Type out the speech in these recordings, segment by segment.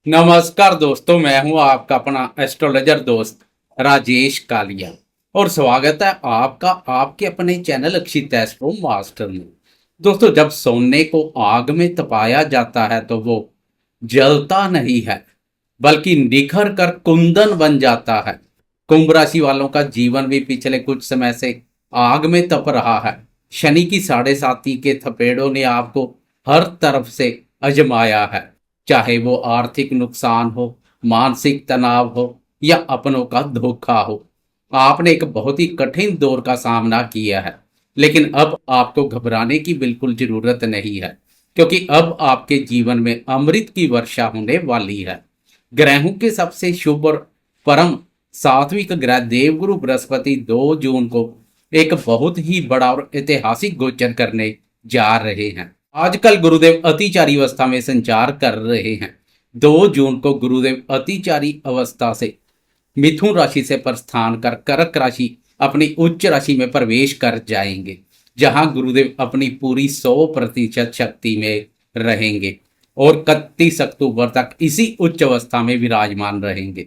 नमस्कार दोस्तों, मैं हूं आपका अपना एस्ट्रोलॉजर दोस्त राजेश कालिया और स्वागत है आपका आपके अपने चैनल अक्षित एस्ट्रो मास्टर में। दोस्तों, जब सोने को आग में तपाया जाता है तो वो जलता नहीं है बल्कि निखर कर कुंदन बन जाता है। कुंभ राशि वालों का जीवन भी पिछले कुछ समय से आग में तप रहा है। शनि की साढ़े साती के थपेड़ों ने आपको हर तरफ से अजमाया है, चाहे वो आर्थिक नुकसान हो, मानसिक तनाव हो या अपनों का धोखा हो। आपने एक बहुत ही कठिन दौर का सामना किया है, लेकिन अब आपको घबराने की बिल्कुल जरूरत नहीं है, क्योंकि अब आपके जीवन में अमृत की वर्षा होने वाली है। ग्रहों के सबसे शुभ और परम सात्विक ग्रह देवगुरु बृहस्पति 2 जून को एक बहुत ही बड़ा और ऐतिहासिक गोचर करने जा रहे हैं। आजकल गुरुदेव अतिचारी अवस्था में संचार कर रहे हैं। 2 जून को गुरुदेव अतिचारी अवस्था से मिथुन राशि से प्रस्थान कर कर्क राशि अपनी उच्च राशि में प्रवेश कर जाएंगे, जहां गुरुदेव अपनी पूरी 100% शक्ति में रहेंगे और 31 अक्टूबर तक इसी उच्च अवस्था में विराजमान रहेंगे।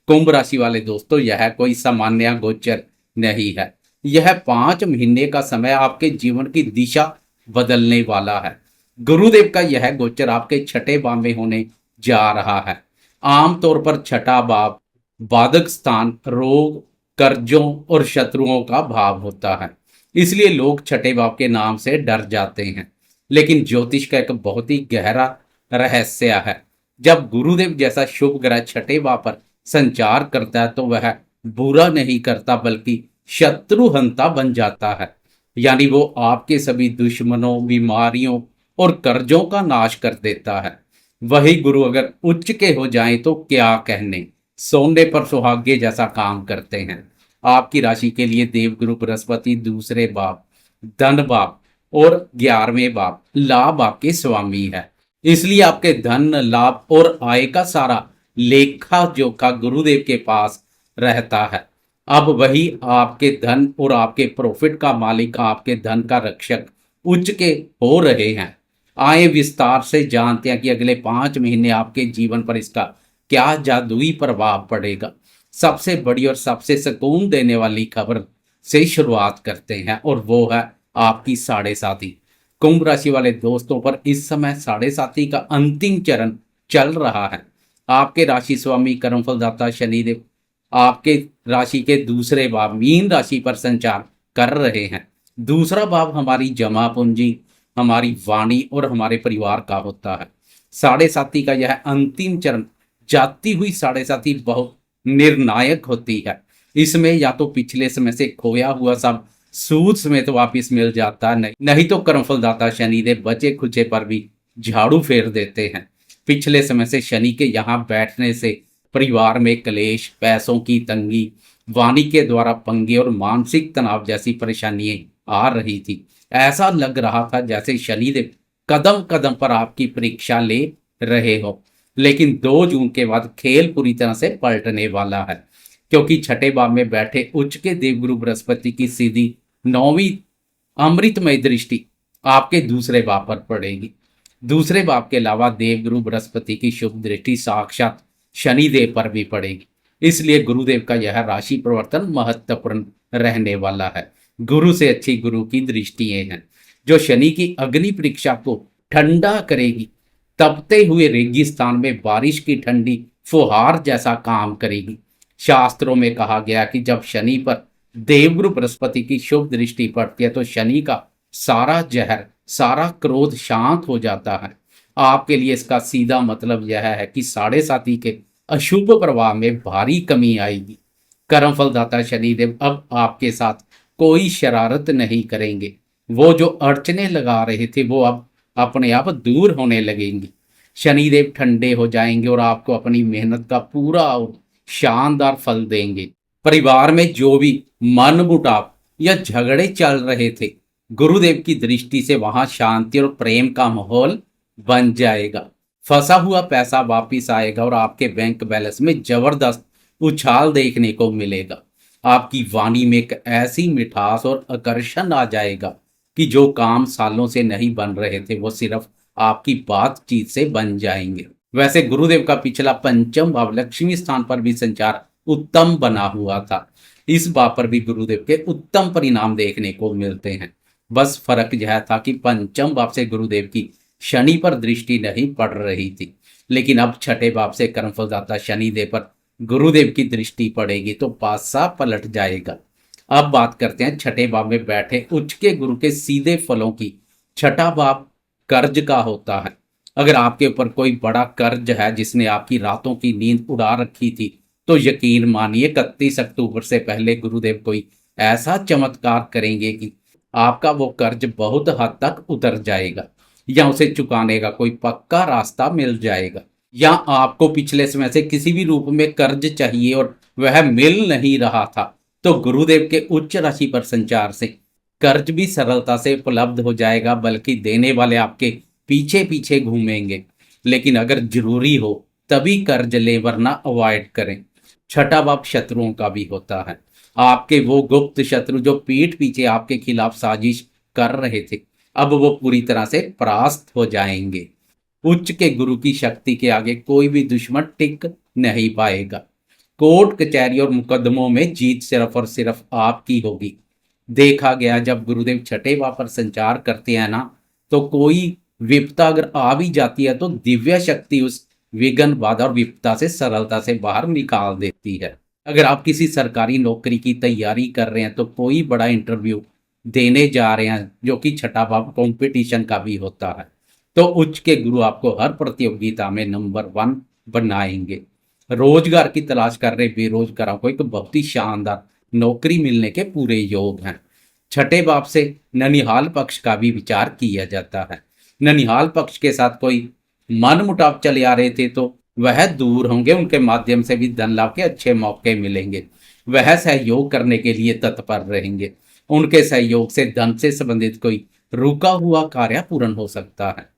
कुंभ राशि वाले दोस्तों, यह कोई सामान्य गोचर नहीं है। यह 5 महीने का समय आपके जीवन की दिशा बदलने वाला है। गुरुदेव का यह गोचर आपके छठे भाव में होने जा रहा है। आमतौर पर छठा भाव बाधक स्थान, रोग, कर्जों और शत्रुओं का भाव होता है, इसलिए लोग छठे भाव के नाम से डर जाते हैं। लेकिन ज्योतिष का एक बहुत ही गहरा रहस्य है। जब गुरुदेव जैसा शुभ ग्रह छठे भाव पर संचार करता है तो वह बुरा नहीं करता बल्कि शत्रुहंता बन जाता है। यानी वो आपके सभी दुश्मनों, बीमारियों और कर्जों का नाश कर देता है। वही गुरु अगर उच्च के हो जाएं तो क्या कहने, सोने पर सुहागे जैसा काम करते हैं। आपकी राशि के लिए देवगुरु बृहस्पति दूसरे भाव, धन भाव और 11वें भाव, लाभ भाव के स्वामी है। इसलिए आपके धन, लाभ और आय का सारा लेखा जोखा गुरुदेव के पास रहता है। अब वही आपके धन और आपके प्रॉफिट का मालिक, आपके धन का रक्षक उच्च के हो रहे हैं। आए विस्तार से जानते हैं कि अगले 5 महीने आपके जीवन पर इसका क्या जादुई प्रभाव पड़ेगा। सबसे बड़ी और सबसे सुकून देने वाली खबर से शुरुआत करते हैं और वो है आपकी साढ़े साती। कुंभ राशि वाले दोस्तों पर इस समय साढ़े साती का अंतिम चरण चल रहा है। आपके राशि स्वामी कर्मफलदाता शनिदेव आपके राशि के दूसरे भाव मीन राशि पर संचार कर रहे हैं। दूसरा भाव हमारी जमा पूंजी, हमारी वाणी और हमारे परिवार का होता है। साढ़े साती का यह अंतिम चरण, जाती हुई साढ़े साती बहुत निर्णायक होती है। इसमें या तो पिछले समय से खोया हुआ सब सूद समेत वापिस मिल जाता है, नहीं तो कर्मफलदाता शनिदेव बचे खुचे पर भी झाड़ू फेर देते हैं। पिछले समय से शनि के यहाँ बैठने से परिवार में क्लेश, पैसों की तंगी, वाणी के द्वारा पंगे और मानसिक तनाव जैसी परेशानियां आ रही थी। ऐसा लग रहा था जैसे शनिदेव कदम कदम पर आपकी परीक्षा ले रहे हो। लेकिन 2 जून के बाद खेल पूरी तरह से पलटने वाला है, क्योंकि छठे भाव में बैठे उच्च के देवगुरु बृहस्पति की सीधी 9वीं अमृतमय दृष्टि आपके दूसरे भाव पर पड़ेगी। दूसरे भाव के अलावा देवगुरु बृहस्पति की शुभ दृष्टि साक्षात शनिदेव पर भी पड़ेगी। इसलिए गुरुदेव का यह राशि परिवर्तन महत्वपूर्ण रहने वाला है। गुरु से अच्छी गुरु की दृष्टियां हैं जो शनि की अग्नि परीक्षा को ठंडा करेगी। तपते हुए रेगिस्तान में बारिश की ठंडी फुहार जैसा काम करेगी। शास्त्रों में कहा गया कि जब शनि पर देवगुरु बृहस्पति की शुभ दृष्टि पड़ती है तो शनि का सारा जहर, सारा क्रोध शांत हो जाता है। आपके लिए इसका सीधा मतलब यह है कि साढ़े साती के अशुभ प्रभाव में भारी कमी आएगी। कर्मफलदाता शनिदेव अब आपके साथ कोई शरारत नहीं करेंगे। वो जो अड़चने लगा रहे थे वो अब अपने आप दूर होने लगेंगी। शनिदेव ठंडे हो जाएंगे और आपको अपनी मेहनत का पूरा और शानदार फल देंगे। परिवार में जो भी मनमुटाव या झगड़े चल रहे थे, गुरुदेव की दृष्टि से वहां शांति और प्रेम का माहौल बन जाएगा। फंसा हुआ पैसा वापिस आएगा और आपके बैंक बैलेंस में जबरदस्त उछाल देखने को मिलेगा। आपकी वाणी में एक ऐसी मिठास और आकर्षण आ जाएगा कि जो काम सालों से नहीं बन रहे थे वो सिर्फ आपकी बातचीत से बन जाएंगे। वैसे गुरुदेव का पिछला पंचम भाव लक्ष्मी स्थान पर भी संचार उत्तम बना हुआ था। इस भाव पर भी गुरुदेव के उत्तम परिणाम देखने को मिलते हैं। बस फर्क यह था कि पंचम भाव से गुरुदेव की शनि पर दृष्टि नहीं पड़ रही थी, लेकिन अब छठे भाव से कर्मफलदाता शनिदेव पर गुरुदेव की दृष्टि पड़ेगी तो पासा पलट जाएगा। अब बात करते हैं छठे भाव में बैठे उच्च के गुरु के सीधे फलों की। छठा भाव कर्ज का होता है। अगर आपके ऊपर कोई बड़ा कर्ज है जिसने आपकी रातों की नींद उड़ा रखी थी, तो यकीन मानिए 31 अक्टूबर से पहले गुरुदेव कोई ऐसा चमत्कार करेंगे कि आपका वो कर्ज बहुत हद तक उतर जाएगा, या उसे चुकाने का कोई पक्का रास्ता मिल जाएगा। या आपको पिछले समय से किसी भी रूप में कर्ज चाहिए और वह मिल नहीं रहा था, तो गुरुदेव के उच्च राशि पर संचार से कर्ज भी सरलता से उपलब्ध हो जाएगा, बल्कि देने वाले आपके पीछे पीछे घूमेंगे। लेकिन अगर जरूरी हो तभी कर्ज ले, वरना अवॉइड करें। छठा भाव शत्रुओं का भी होता है। आपके वो गुप्त शत्रु जो पीठ पीछे आपके खिलाफ साजिश कर रहे थे, अब वो पूरी तरह से परास्त हो जाएंगे। उच्च के गुरु की शक्ति के आगे कोई भी दुश्मन टिक नहीं पाएगा। कोर्ट कचहरी और मुकदमों में जीत सिर्फ और सिर्फ आपकी होगी। देखा गया जब गुरुदेव छठे भाव पर संचार करते हैं ना, तो कोई विपदा अगर आ भी जाती है तो दिव्य शक्ति उस विघ्न बाधा और विपदा से सरलता से बाहर निकाल देती है। अगर आप किसी सरकारी नौकरी की तैयारी कर रहे हैं, तो कोई बड़ा इंटरव्यू देने जा रहे हैं जो कि छठा भाव कंपटीशन का भी होता है, तो उच्च के गुरु आपको हर प्रतियोगिता में नंबर 1 बनाएंगे। रोजगार की तलाश कर रहे बेरोजगारों को एक बहुत ही शानदार नौकरी मिलने के पूरे योग हैं। छठे भाव से ननिहाल पक्ष का भी विचार किया जाता है। ननिहाल पक्ष के साथ कोई मन मुटाव चले आ रहे थे तो वह दूर होंगे, उनके माध्यम से भी धन लाभ के अच्छे मौके मिलेंगे। वह सहयोग करने के लिए तत्पर रहेंगे। उनके सहयोग से धन से संबंधित कोई रुका हुआ कार्य पूर्ण हो सकता है।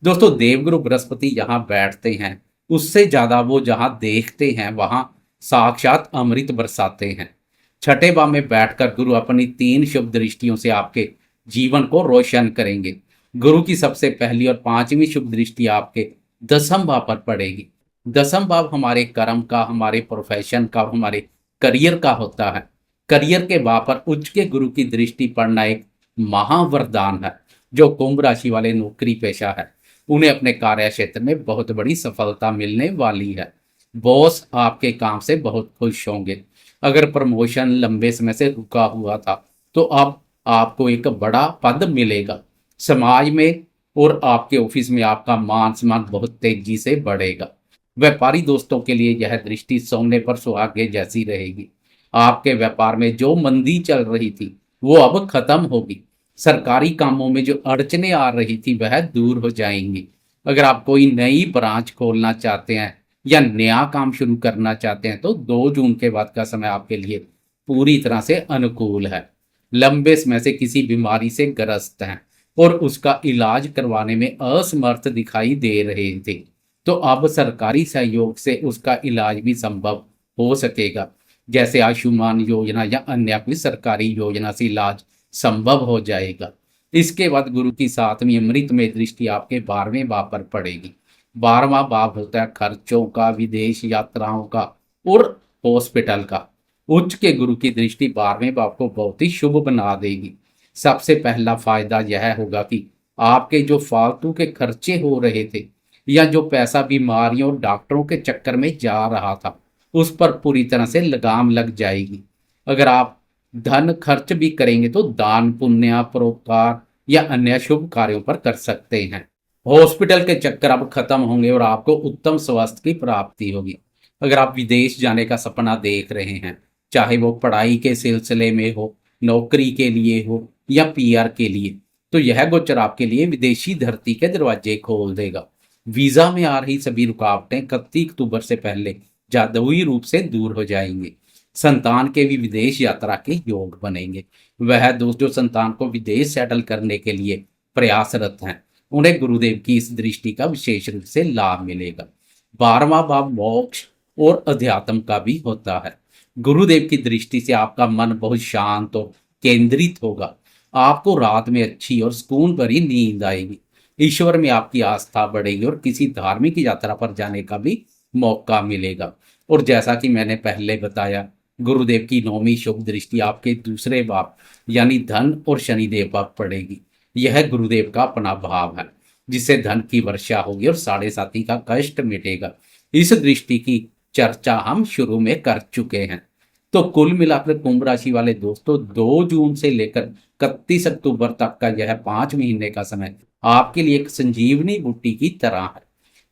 दोस्तों, देवगुरु बृहस्पति यहाँ बैठते हैं, उससे ज्यादा वो जहाँ देखते हैं वहां साक्षात अमृत बरसाते हैं। छठे भाव में बैठकर गुरु अपनी 3 शुभ दृष्टियों से आपके जीवन को रोशन करेंगे। गुरु की सबसे पहली और 5वीं शुभ दृष्टि आपके 10वें भाव पर पड़ेगी। 10वां भाव हमारे कर्म का, हमारे प्रोफेशन का, हमारे करियर का होता है। करियर के भाव पर उच्च के गुरु की दृष्टि पड़ना एक महावरदान है। जो कुंभ राशि वाले नौकरी पेशा है, उन्हें अपने कार्य क्षेत्र में बहुत बड़ी सफलता मिलने वाली है। बॉस आपके काम से बहुत खुश होंगे। अगर प्रमोशन लंबे समय से रुका हुआ था, तो अब आपको एक बड़ा पद मिलेगा। समाज में और आपके ऑफिस में आपका मान सम्मान बहुत तेजी से बढ़ेगा। व्यापारी दोस्तों के लिए यह दृष्टि सोने पर सुहागे जैसी रहेगी। आपके व्यापार में जो मंदी चल रही थी वो अब खत्म होगी। सरकारी कामों में जो अड़चने आ रही थी वह दूर हो जाएंगी। अगर आप कोई नई ब्रांच खोलना चाहते हैं या नया काम शुरू करना चाहते हैं, तो 2 जून के बाद का समय आपके लिए पूरी तरह से अनुकूल है। लंबे समय से किसी बीमारी से ग्रस्त हैं और उसका इलाज करवाने में असमर्थ दिखाई दे रहे थे, तो अब सरकारी सहयोग से उसका इलाज भी संभव हो सकेगा। जैसे आयुष्मान योजना या अन्य कोई सरकारी योजना से इलाज संभव हो जाएगा। इसके बाद गुरु की 7वीं अमृत में दृष्टि आपके 12वें भाव पर पड़ेगी। 12वां भाव होता है खर्चों का, विदेश यात्राओं का और हॉस्पिटल का। उच्च के गुरु की दृष्टि 12वें भाव को बहुत ही शुभ बना देगी। सबसे पहला फायदा यह होगा कि आपके जो फालतू के खर्चे हो रहे थे या जो पैसा बीमारियों और डॉक्टरों के चक्कर में जा रहा था, उस पर पूरी तरह से लगाम लग जाएगी। अगर आप धन खर्च भी करेंगे तो दान पुण्य, परोपकार या अन्य शुभ कार्यों पर कर सकते हैं। हॉस्पिटल के चक्कर अब खत्म होंगे और आपको उत्तम स्वास्थ्य की प्राप्ति होगी। अगर आप विदेश जाने का सपना देख रहे हैं, चाहे वो पढ़ाई के सिलसिले में हो, नौकरी के लिए हो या पीआर के लिए, तो यह गोचर आपके लिए विदेशी धरती के दरवाजे खोल देगा। वीजा में आ रही सभी रुकावटें 31 अक्टूबर से पहले जादुई रूप से दूर हो जाएंगे। संतान के भी विदेश यात्रा के योग बनेंगे। वह दोस्त जो संतान को विदेश सेटल करने के लिए प्रयासरत हैं, उन्हें गुरुदेव की इस दृष्टि का विशेष रूप से लाभ मिलेगा। 12वां भाव मोक्ष और अध्यात्म का भी होता है। गुरुदेव की दृष्टि से आपका मन बहुत शांत और केंद्रित होगा। आपको रात में अच्छी और सुकून भरी नींद आएगी। ईश्वर में आपकी आस्था बढ़ेगी और किसी धार्मिक यात्रा पर जाने का भी मौका मिलेगा। और जैसा कि मैंने पहले बताया, गुरुदेव की 9वीं शुभ दृष्टि आपके दूसरे भाव यानी धन और शनिदेव पर पड़ेगी। यह गुरुदेव का अपना भाव है, जिससे धन की वर्षा होगी और साढ़े साथी का कष्ट मिटेगा। इस दृष्टि की चर्चा हम शुरू में कर चुके हैं। तो कुल मिलाकर कुंभ राशि वाले दोस्तों, 2 जून से लेकर 31 अक्टूबर तक का यह 5 महीने का समय आपके लिए एक संजीवनी बूटी की तरह है।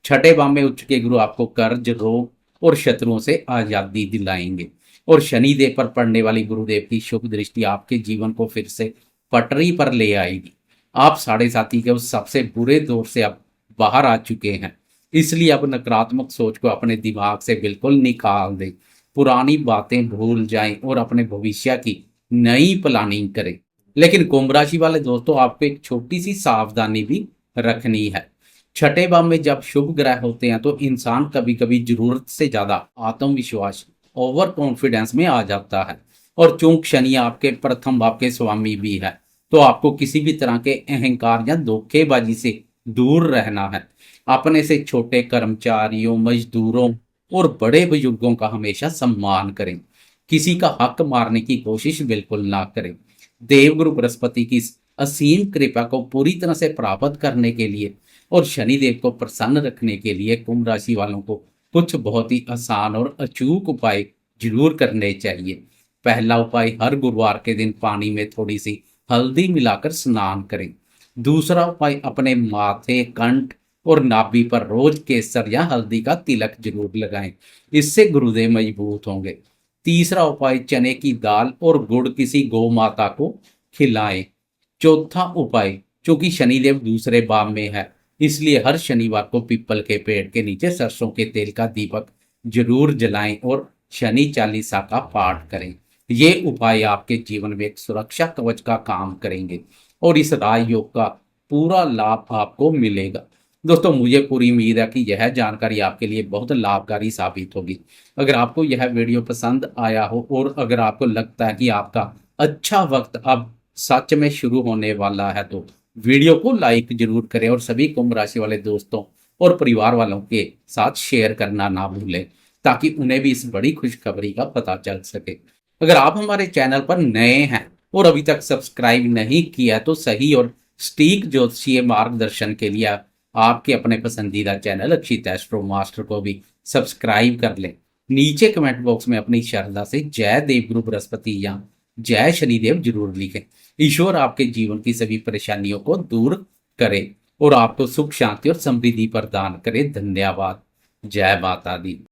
छठे भाव में उच्च के गुरु आपको कर्ज, रोग और शत्रुओं से आजादी दिलाएंगे। और शनिदेव पर पड़ने वाली गुरुदेव की शुभ दृष्टि आपके जीवन को फिर से पटरी पर ले आएगी। आप साढ़े साथी के उस सबसे बुरे दौर से अब बाहर आ चुके हैं, इसलिए अब नकारात्मक सोच को अपने दिमाग से बिल्कुल निकाल दें। पुरानी बातें भूल जाएं और अपने भविष्य की नई प्लानिंग करें। लेकिन कुंभ राशि वाले दोस्तों, आपको एक छोटी सी सावधानी भी रखनी है। छठे भाव में जब शुभ ग्रह होते हैं तो इंसान कभी कभी जरूरत से ज्यादा आत्मविश्वास, ओवर कॉन्फिडेंस में आ जाता है। और चूंकि शनि आपके प्रथम भाव के स्वामी भी है, तो आपको किसी भी तरह के अहंकार या धोखेबाजी से दूर रहना है। अपने से छोटे कर्मचारियों, मजदूरों और बड़े बुजुर्गों का हमेशा सम्मान करें। किसी का हक मारने की कोशिश बिल्कुल ना करें। देवगुरु बृहस्पति की इस असीम कृपा को पूरी तरह से प्राप्त करने के लिए और शनिदेव को प्रसन्न रखने के लिए कुंभ राशि वालों को कुछ बहुत ही आसान और अचूक उपाय जरूर करने चाहिए। पहला उपाय, हर गुरुवार के दिन पानी में थोड़ी सी हल्दी मिलाकर स्नान करें। दूसरा उपाय, अपने माथे, कंठ और नाभि पर रोज केसर या हल्दी का तिलक जरूर लगाएं। इससे गुरुदेव मजबूत होंगे। तीसरा उपाय, चने की दाल और गुड़ किसी गौ माता को खिलाएं। चौथा उपाय, चूंकि शनिदेव दूसरे भाव में है, इसलिए हर शनिवार को पीपल के पेड़ के नीचे सरसों के तेल का दीपक जरूर जलाएं और शनि चालीसा का पाठ करें। ये उपाय आपके जीवन में एक सुरक्षा कवच का काम करेंगे और इस राजयोग का पूरा लाभ आपको मिलेगा। दोस्तों, मुझे पूरी उम्मीद है कि यह जानकारी आपके लिए बहुत लाभकारी साबित होगी। अगर आपको यह वीडियो पसंद आया हो और अगर आपको लगता है कि आपका अच्छा वक्त अब सच में शुरू होने वाला है, तो वीडियो को लाइक जरूर करें और सभी कुंभ राशि वाले दोस्तों और परिवार वालों के साथ शेयर करना ना भूलें, ताकि उन्हें भी इस बड़ी खुशखबरी का पता चल सके। अगर आप हमारे चैनल पर नए हैं और अभी तक सब्सक्राइब नहीं किया, तो सही और सटीक ज्योतिषीय मार्गदर्शन के लिए आपके अपने पसंदीदा चैनल अक्षित एस्ट्रो मास्टर को भी सब्सक्राइब कर लें। नीचे कमेंट बॉक्स में अपनी श्रद्धा से जय देवगुरु बृहस्पति या जय शनिदेव जरूर लिखें। ईश्वर आपके जीवन की सभी परेशानियों को दूर करे और आपको सुख, शांति और समृद्धि प्रदान करे। धन्यवाद। जय माता दी।